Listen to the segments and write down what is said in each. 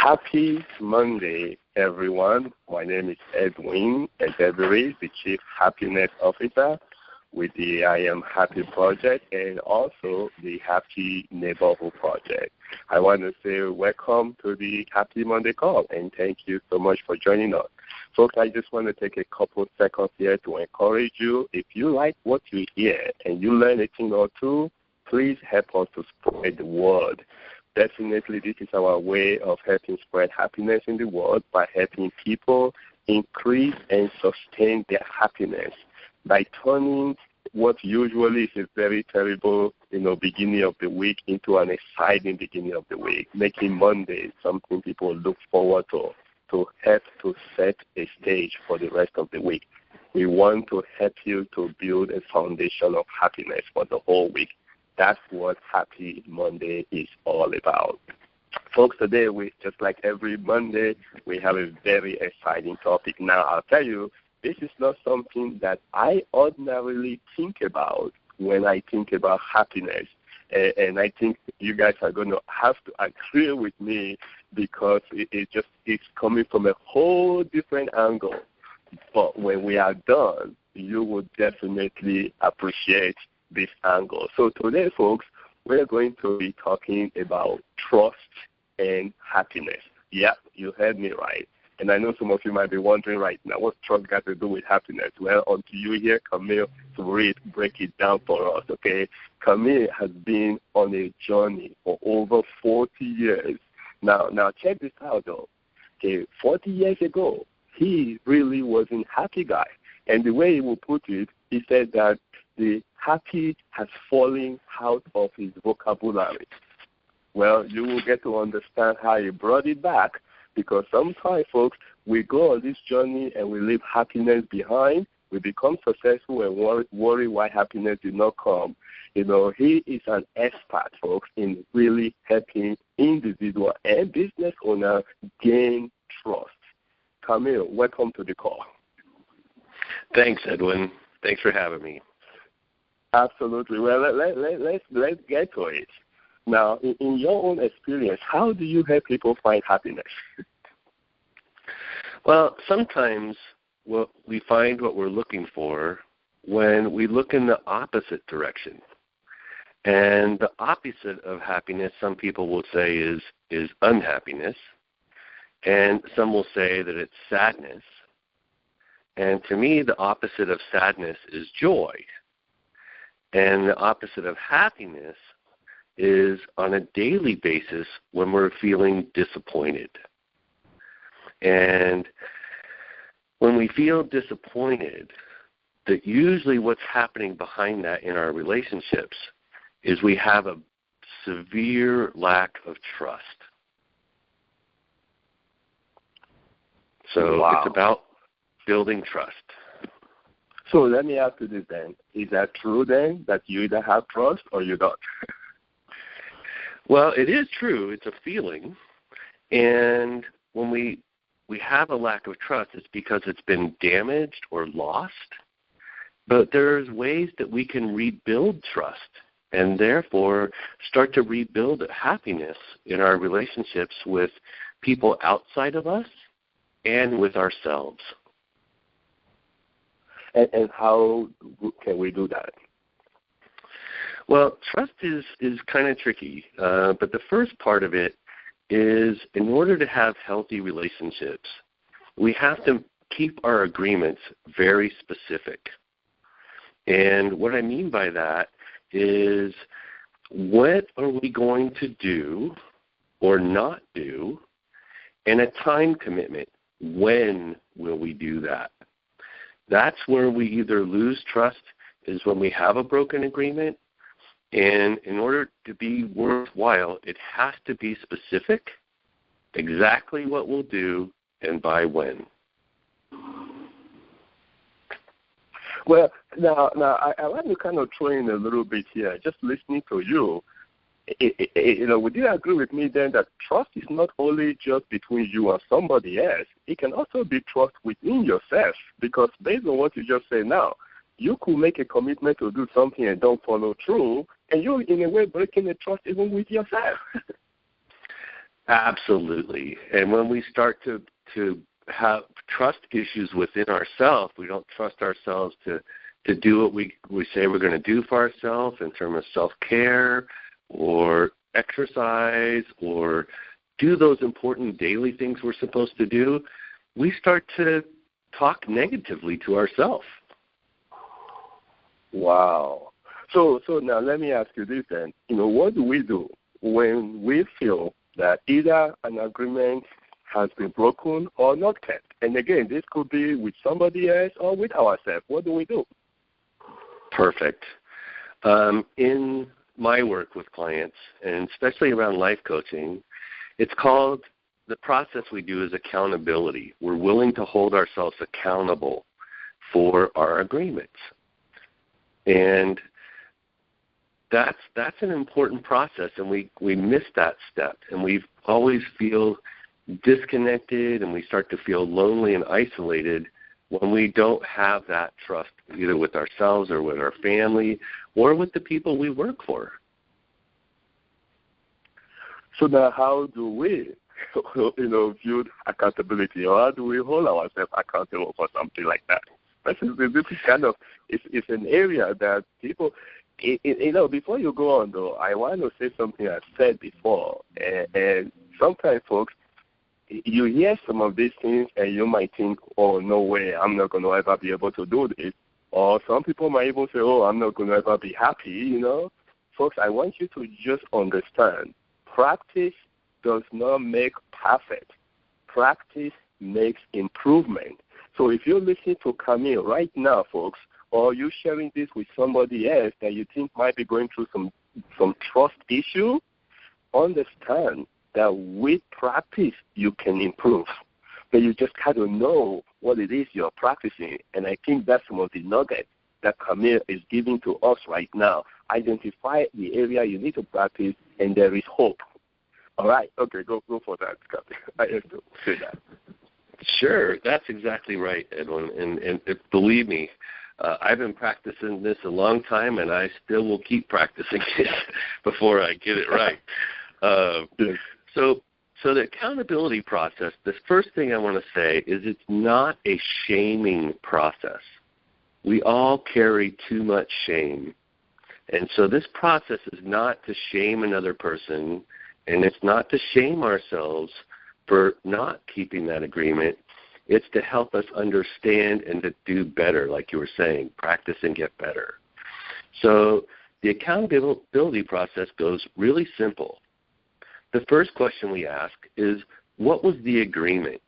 Happy Monday, everyone. My name is Edwin Edebury, the Chief Happiness Officer with the I Am Happy Project and also the Happy Neighborhood Project. I want to say welcome to the Happy Monday call, and thank you so much for joining us. Folks, I just want to take a couple seconds here to encourage you. If you like what you hear and you learn a thing or two, please help us to spread the word. Definitely, this is our way of helping spread happiness in the world by helping people increase and sustain their happiness by turning what usually is a very terrible, beginning of the week into an exciting beginning of the week, making Monday something people look forward to help to set a stage for the rest of the week. We want to help you to build a foundation of happiness for the whole week. That's what Happy Monday is all about. Folks, today, just like every Monday, we have a very exciting topic. Now, I'll tell you, this is not something that I ordinarily think about when I think about happiness. And I think you guys are going to have to agree with me because it's coming from a whole different angle. But when we are done, you will definitely appreciate this angle. So today, folks, we're going to be talking about trust and happiness. Yeah, you heard me right. And I know some of you might be wondering right now, what's trust got to do with happiness? Well, until you hear Camille to break it down for us, okay? Camille has been on a journey for over 40 years. Now check this out, though. Okay, 40 years ago, he really wasn't a happy guy. And the way he would put it, he said that the happy has fallen out of his vocabulary. Well, you will get to understand how he brought it back, because sometimes, folks, we go on this journey and we leave happiness behind. We become successful and worry why happiness did not come. He is an expert, folks, in really helping individual and business owners gain trust. Camille, welcome to the call. Thanks, Edwin. Thanks for having me. Absolutely. Well, let's get to it. Now, in your own experience, how do you help people find happiness? Well, sometimes we find what we're looking for when we look in the opposite direction. And the opposite of happiness, some people will say, is unhappiness. And some will say that it's sadness. And to me, the opposite of sadness is joy. And the opposite of happiness is on a daily basis when we're feeling disappointed. And when we feel disappointed, that usually what's happening behind that in our relationships is we have a severe lack of trust. So It's about building trust. So let me ask you this then. Is that true then, that you either have trust or you don't? Well, it is true. It's a feeling. And when we have a lack of trust, it's because it's been damaged or lost. But there's ways that we can rebuild trust and therefore start to rebuild happiness in our relationships with people outside of us and with ourselves. And how can we do that? Well, trust is kind of tricky, but the first part of it is in order to have healthy relationships, we have to keep our agreements very specific. And what I mean by that is, what are we going to do or not do, and a time commitment. When will we do that? That's where we either lose trust, is when we have a broken agreement. And in order to be worthwhile, it has to be specific, exactly what we'll do and by when. Well, now I want to kind of throw in a little bit here. Just listening to you, would you agree with me then that trust is not only just between you and somebody else, it can also be trust within yourself? Because based on what you just said now, you could make a commitment to do something and don't follow through, and you're in a way breaking the trust even with yourself. Absolutely. And when we start to have trust issues within ourselves, we don't trust ourselves to do what we say we're going to do for ourselves in terms of self-care or exercise or do those important daily things we're supposed to do, we start to talk negatively to ourselves. Wow. So now let me ask you this then. What do we do when we feel that either an agreement has been broken or not kept? And again, this could be with somebody else or with ourselves. What do we do? Perfect. In my work with clients, and especially around life coaching, it's called, the process we do is accountability. We're willing to hold ourselves accountable for our agreements. And that's an important process, and we miss that step, and we always feel disconnected, and we start to feel lonely and isolated when we don't have that trust either with ourselves or with our family or with the people we work for. So now how do we, view accountability, or how do we hold ourselves accountable for something like that? This is kind of, it's an area that people, before you go on though, I want to say something I said before, and sometimes folks, you hear some of these things and you might think, oh, no way, I'm not going to ever be able to do this. Or some people might even say, oh, I'm not going to ever be happy, Folks, I want you to just understand, practice does not make perfect. Practice makes improvement. So if you're listening to Camille right now, folks, or you're sharing this with somebody else that you think might be going through some trust issue, understand that with practice you can improve. But you just got to know what it is you're practicing. And I think that's some of the nuggets that Camille is giving to us right now. Identify the area you need to practice, and there is hope. All right. Okay, go for that, Camille. I have to say that. Sure. That's exactly right, Edwin. And believe me, I've been practicing this a long time, and I still will keep practicing it before I get it right. Yes. So the accountability process, the first thing I want to say is it's not a shaming process. We all carry too much shame. And so this process is not to shame another person, and it's not to shame ourselves for not keeping that agreement. It's to help us understand and to do better, like you were saying, practice and get better. So the accountability process goes really simple. The first question we ask is, what was the agreement?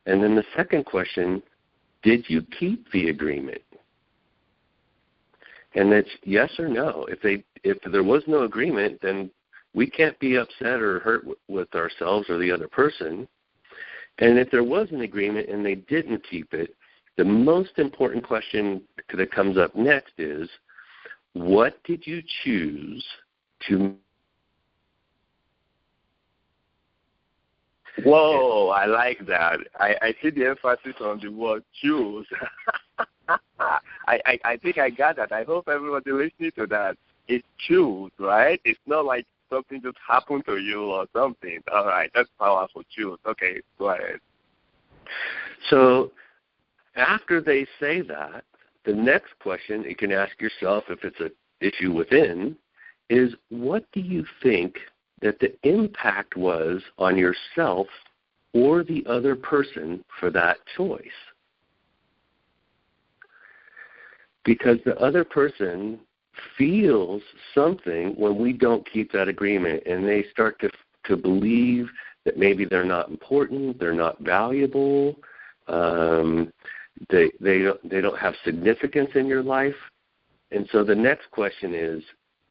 And then the second question, did you keep the agreement? And it's yes or no. If there was no agreement, then we can't be upset or hurt with ourselves or the other person. And if there was an agreement and they didn't keep it, the most important question that comes up next is, what did you choose to? Whoa, I like that. I see the emphasis on the word choose. I think I got that. I hope everybody listening to that. It's choose, right? It's not like something just happened to you or something. All right, that's powerful. Choose. Okay, go ahead. So after they say that, the next question you can ask yourself, if it's an issue within, is what do you think that the impact was on yourself or the other person for that choice? Because the other person feels something when we don't keep that agreement, and they start to believe that maybe they're not important, they're not valuable, they don't have significance in your life. And so the next question is,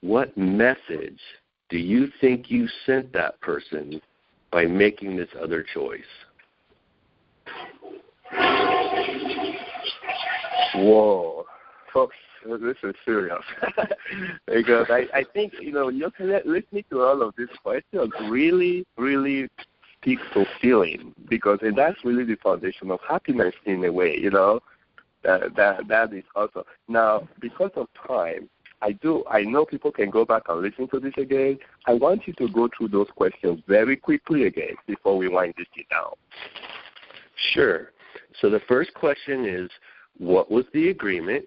what message do you think you sent that person by making this other choice? Whoa. Folks, this is serious. Because I think, you're listening to all of these questions really, really speaks to feeling, because that's really the foundation of happiness in a way, that is also. Now, because of time, I know people can go back and listen to this again. I want you to go through those questions very quickly again before we wind this thing down. Sure. So the first question is, what was the agreement?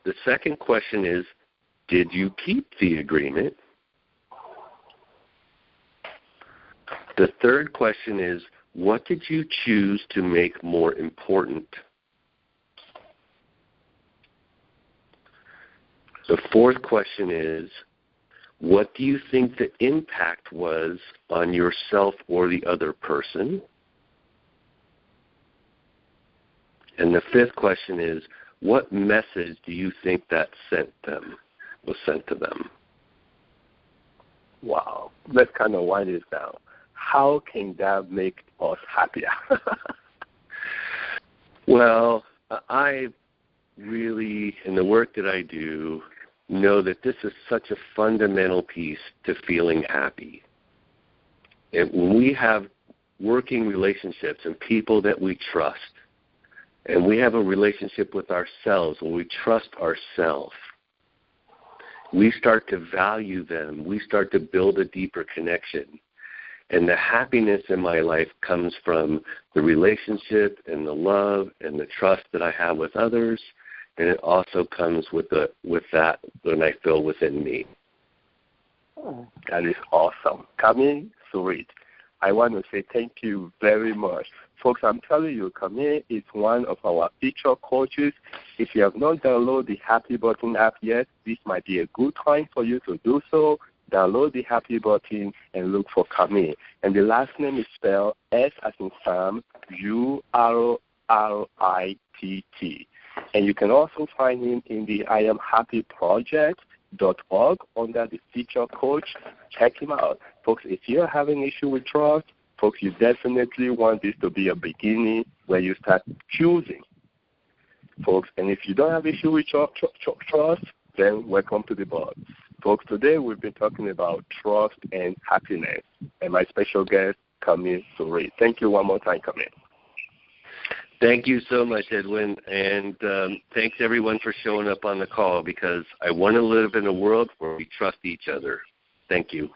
The second question is, did you keep the agreement? The third question is, what did you choose to make more important? The fourth question is, what do you think the impact was on yourself or the other person? And the fifth question is, what message do you think that was sent to them? Wow. Let's kind of wind this down. How can that make us happier? Well, I really, in the work that I do, know that this is such a fundamental piece to feeling happy. And when we have working relationships and people that we trust, and we have a relationship with ourselves, when we trust ourselves, we start to value them. We start to build a deeper connection. And the happiness in my life comes from the relationship and the love and the trust that I have with others, and it also comes with that when I feel within me. That is awesome. Camille Sourit, I want to say thank you very much. Folks, I'm telling you, Camille is one of our featured coaches. If you have not downloaded the Happy Button app yet, this might be a good time for you to do so. Download the Happy Button and look for Camille. And the last name is spelled S as in Sam, U-R-R-I-T-T. And you can also find him in the IamHappyProject.org under the feature coach. Check him out. Folks, if you're having issue with trust, folks, you definitely want this to be a beginning where you start choosing. Folks, and if you don't have issue with trust, then welcome to the board. Folks, today we've been talking about trust and happiness. And my special guest, Camille Sourit. Thank you one more time, Camille. Thank you so much, Edwin, and thanks everyone for showing up on the call, because I want to live in a world where we trust each other. Thank you.